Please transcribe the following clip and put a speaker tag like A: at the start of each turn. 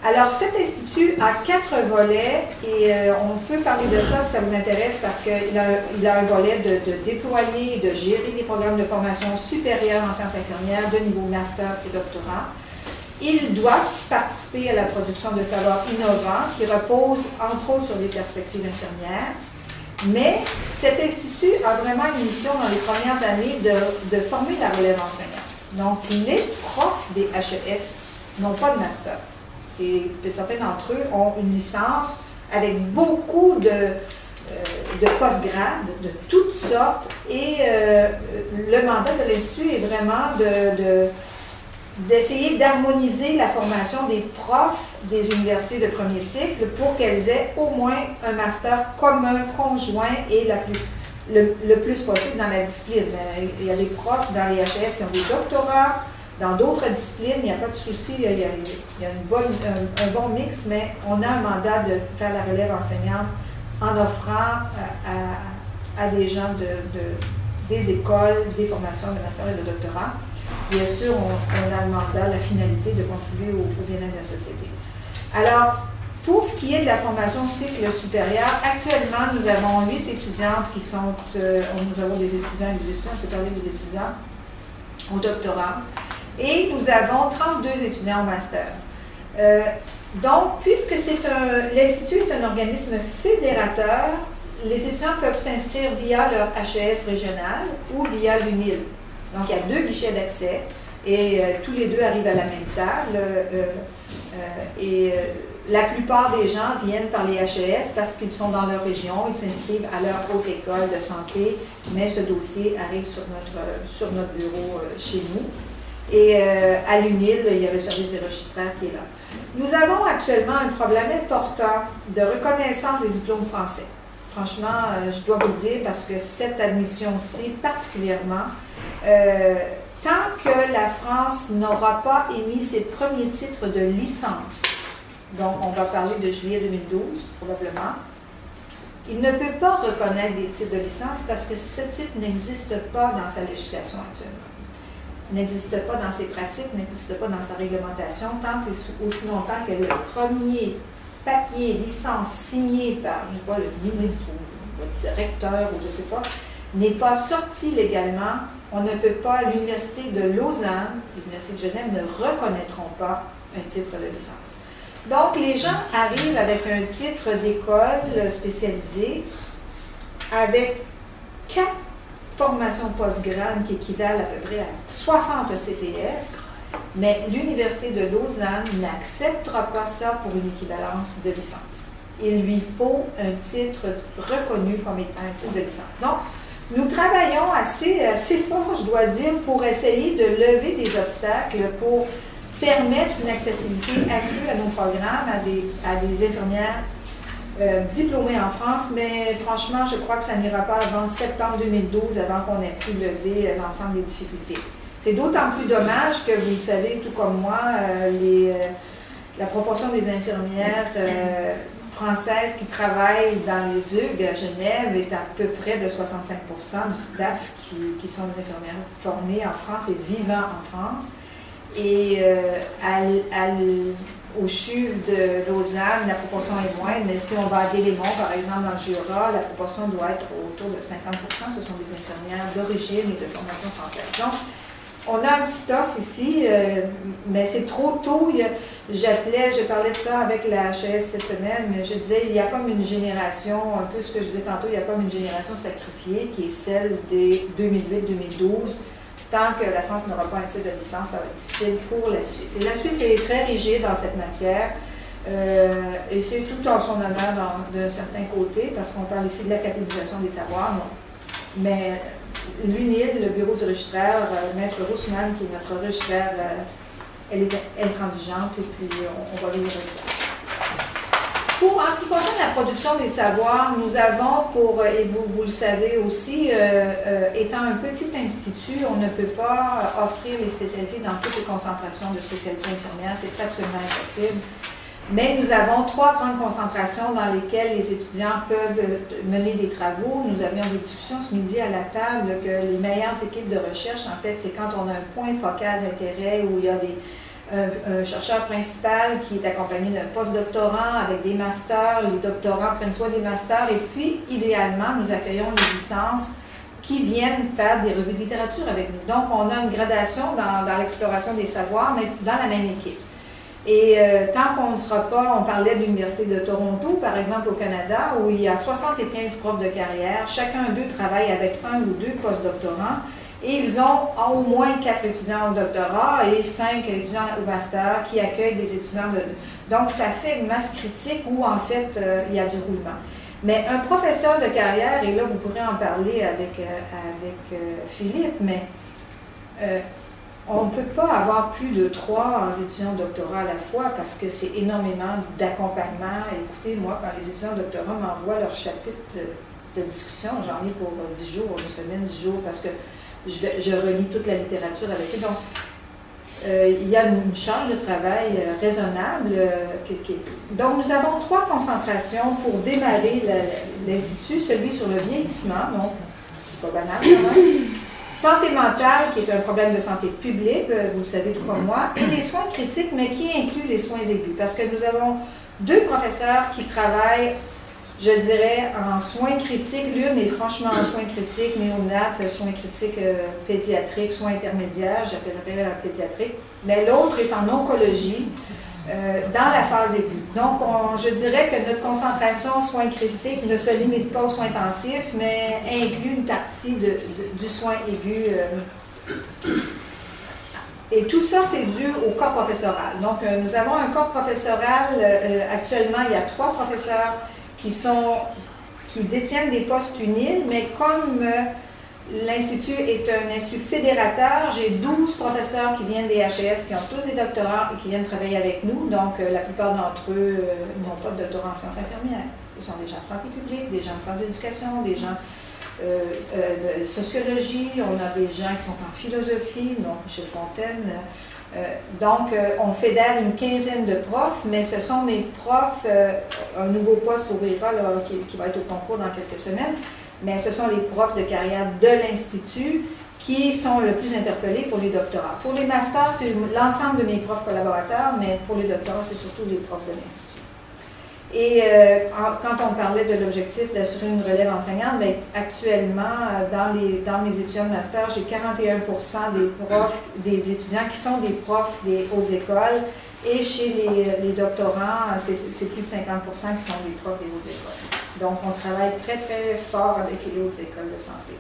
A: Alors, cet institut a 4 volets et on peut parler de ça si ça vous intéresse parce qu'il a un volet de déployer et de gérer des programmes de formation supérieure en sciences infirmières de niveau master et doctorat. Il doit participer à la production de savoirs innovants qui reposent entre autres sur des perspectives infirmières. Mais cet institut a vraiment une mission dans les premières années de former la relève enseignante. Donc, les profs des HES n'ont pas de master. Et certains d'entre eux ont une licence avec beaucoup de postgrades de toutes sortes. Et le mandat de l'Institut est vraiment d'essayer d'harmoniser la formation des profs des universités de premier cycle pour qu'elles aient au moins un master commun, conjoint et le plus possible dans la discipline. Il y a des profs dans les HES qui ont des doctorats, dans d'autres disciplines, il n'y a pas de souci, il y a un bon mix, mais on a un mandat de faire la relève enseignante en offrant à des gens des écoles, des formations de master et de doctorat. Bien sûr, on a le mandat, la finalité de contribuer au bien-être de la société. Alors, pour ce qui est de la formation cycle supérieur, actuellement, nous avons 8 étudiantes qui sont, nous avons des étudiants et des étudiants, on peut parler des étudiants au doctorat, et nous avons 32 étudiants au master. Donc, puisque l'Institut est un organisme fédérateur, les étudiants peuvent s'inscrire via leur HES régional ou via l'UNIL. Donc, il y a 2 guichets d'accès et tous les 2 arrivent à la même table. La plupart des gens viennent par les HES parce qu'ils sont dans leur région, ils s'inscrivent à leur haute école de santé, mais ce dossier arrive sur notre bureau chez nous. Et à l'UNIL, il y a le service des registraires qui est là. Nous avons actuellement un problème important de reconnaissance des diplômes français. Franchement, je dois vous le dire, parce que cette admission-ci, particulièrement, tant que la France n'aura pas émis ses premiers titres de licence, donc on va parler de juillet 2012, probablement, il ne peut pas reconnaître des titres de licence parce que ce titre n'existe pas dans sa législation actuellement. N'existe pas dans ses pratiques, n'existe pas dans sa réglementation, tant et aussi longtemps que le premier papier, licence signé par, je sais pas, le ministre ou le recteur ou je ne sais pas, n'est pas sorti légalement. On ne peut pas, à l'Université de Lausanne, l'Université de Genève, ne reconnaîtront pas un titre de licence. Donc, les gens arrivent avec un titre d'école spécialisée, avec 4 formations postgrade qui équivalent à peu près à 60 CPS, mais l'Université de Lausanne n'acceptera pas ça pour une équivalence de licence. Il lui faut un titre reconnu comme étant un titre de licence. Donc, nous travaillons assez fort, je dois dire, pour essayer de lever des obstacles, pour permettre une accessibilité accrue à nos programmes, à des infirmières diplômées en France, mais franchement, je crois que ça n'ira pas avant septembre 2012, avant qu'on ait pu lever l'ensemble des difficultés. C'est d'autant plus dommage que, vous le savez, tout comme moi, la proportion des infirmières françaises qui travaillent dans les UG à Genève est à peu près de 65% du staff qui sont des infirmières formées en France et vivant en France. Et au CHUV de Lausanne, la proportion est moindre, mais si on va à Délémont, par exemple, dans le Jura, la proportion doit être autour de 50%. Ce sont des infirmières d'origine et de formation française. Donc, on a un petit os ici, mais c'est trop tôt. Je parlais de ça avec la HES cette semaine, mais je disais, il y a comme une génération, un peu ce que je disais tantôt, il y a comme une génération sacrifiée qui est celle des 2008-2012. Tant que la France n'aura pas un titre de licence, ça va être difficile pour la Suisse. Et la Suisse est très rigide dans cette matière, et c'est tout en son honneur d'un certain côté, parce qu'on parle ici de la capitalisation des savoirs, non. Mais l'UNIL, le bureau du registraire, Maître Roussman, qui est notre registraire, elle est intransigeante, et puis on va vivre avec ça. En ce qui concerne la production des savoirs, nous avons, et vous le savez aussi, étant un petit institut, on ne peut pas offrir les spécialités dans toutes les concentrations de spécialités infirmières, c'est absolument impossible. Mais nous avons 3 grandes concentrations dans lesquelles les étudiants peuvent mener des travaux. Nous avions des discussions ce midi à la table que les meilleures équipes de recherche, en fait, c'est quand on a un point focal d'intérêt où il y a un chercheur principal qui est accompagné d'un postdoctorant avec des masters. Les doctorants prennent soin des masters et puis, idéalement, nous accueillons les licences qui viennent faire des revues de littérature avec nous. Donc, on a une gradation dans l'exploration des savoirs, mais dans la même équipe. Et tant qu'on ne sera pas, on parlait de l'Université de Toronto, par exemple, au Canada, où il y a 75 profs de carrière, chacun d'eux travaille avec 1 ou 2 postdoctorants, et ils ont au moins 4 étudiants au doctorat et 5 étudiants au master qui accueillent des étudiants Donc, ça fait une masse critique où, en fait, il y a du roulement. Mais un professeur de carrière, et là, vous pourrez en parler avec Philippe, mais on ne peut pas avoir plus de 3 étudiants au doctorat à la fois parce que c'est énormément d'accompagnement. Écoutez, moi, quand les étudiants au doctorat m'envoient leur chapitre de discussion, j'en ai pour 10 jours, une semaine, 10 jours, parce que je relis toute la littérature avec eux. Donc, il y a une charge de travail raisonnable. Donc, nous avons 3 concentrations pour démarrer l'Institut, celui sur le vieillissement, donc c'est pas banal quand même. Santé mentale, qui est un problème de santé publique, vous le savez tout comme moi, et les soins critiques, mais qui incluent les soins aigus, parce que nous avons 2 professeurs qui travaillent, je dirais, en soins critiques. L'une est franchement en soins critiques, néonates, soins critiques pédiatriques, soins intermédiaires, j'appellerais pédiatrique, mais l'autre est en oncologie, dans la phase aiguë. Donc, je dirais que notre concentration soins critiques ne se limite pas aux soins intensifs, mais inclut une partie du soin aigu. Et tout ça, c'est dû au corps professoral. Donc, nous avons un corps professoral. Actuellement, il y a 3 professeurs qui détiennent des postes UNIL, mais comme l'Institut est un institut fédérateur, j'ai 12 professeurs qui viennent des HES, qui ont tous des doctorats et qui viennent travailler avec nous. Donc, la plupart d'entre eux n'ont pas de doctorat en sciences infirmières. Ce sont des gens de santé publique, des gens de sciences d'éducation, des gens de sociologie. On a des gens qui sont en philosophie, donc Michel Fontaine. Donc, on fédère une quinzaine de profs, mais ce sont mes profs, un nouveau poste ouvrira là, qui va être au concours dans quelques semaines, mais ce sont les profs de carrière de l'Institut qui sont le plus interpellés pour les doctorats. Pour les masters, c'est l'ensemble de mes profs collaborateurs, mais pour les doctorats, c'est surtout les profs de l'Institut. Et quand on parlait de l'objectif d'assurer une relève enseignante, bien, actuellement, dans mes étudiants de master, j'ai 41% des profs, des étudiants qui sont des profs des hautes écoles, et chez les doctorants, c'est plus de 50% qui sont des profs des hautes écoles. Donc, on travaille très, très fort avec les hautes écoles de santé.